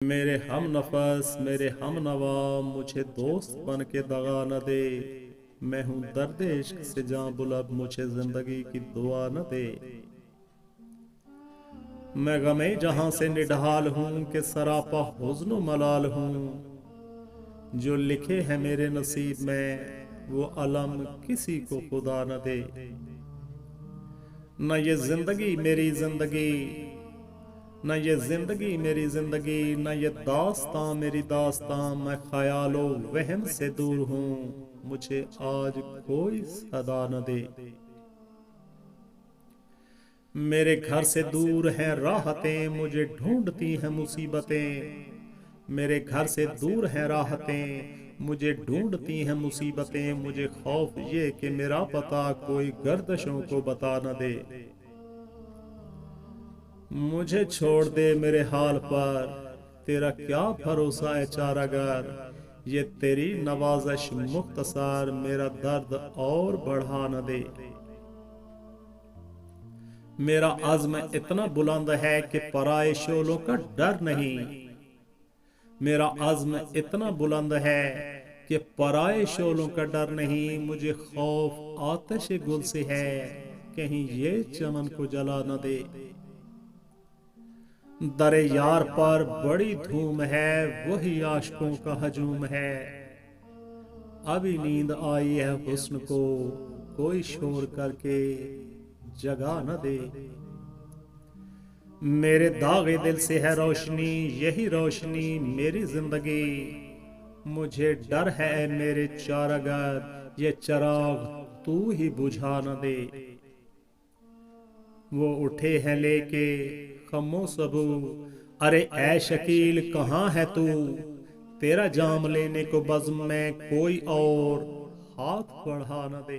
मेरे हम नफस मेरे हम नवा मुझे दोस्त बन के दगा न दे। मैं हूं दर्द इश्क से जां बुलब मुझे जिंदगी की दुआ न दे। मैं गमे जहां से निढाल हूं कि सरापा हुस्न मलाल हूं। जो लिखे हैं मेरे नसीब में वो अलम किसी को खुदा न दे। न ये जिंदगी मेरी जिंदगी, न ये जिंदगी मेरी जिंदगी, न ये दास्तां मेरी दास्तां। मैं ख्यालो वहम से दूर हूं, मुझे आज कोई सदा न दे। मेरे घर से दूर हैं राहतें, मुझे ढूंढती हैं मुसीबतें। मेरे घर से दूर हैं राहतें, मुझे ढूंढती हैं मुसीबतें। मुझे खौफ ये कि मेरा पता कोई गर्दशों को बता न दे। मुझे छोड़ दे मेरे हाल पर, तेरा क्या भरोसा है चारागार। ये तेरी नवाज़श मुख्तसार मेरा दर्द और बढ़ा न दे। मेरा अज़्म इतना बुलंद है कि पराए शोलों का डर नहीं। मेरा अज़्म इतना बुलंद है कि पराए शोलों का डर नहीं। मुझे खौफ आतिश गुल से है, कहीं ये चमन को जला न दे। दरे यार पर बड़ी धूम है, वही आशिकों का हजूम है। अभी नींद आई है हुस्न को, कोई शोर करके जगा न दे। मेरे दागे दिल से है रोशनी, यही रोशनी मेरी जिंदगी। मुझे डर है मेरे चारागार, ये चराग तू ही बुझा न दे। वो उठे हैं लेके खमो सबू, अरे ऐ शकील कहाँ है तू। तेरा जाम लेने को बज़्म में कोई और हाथ बढ़ा न दे।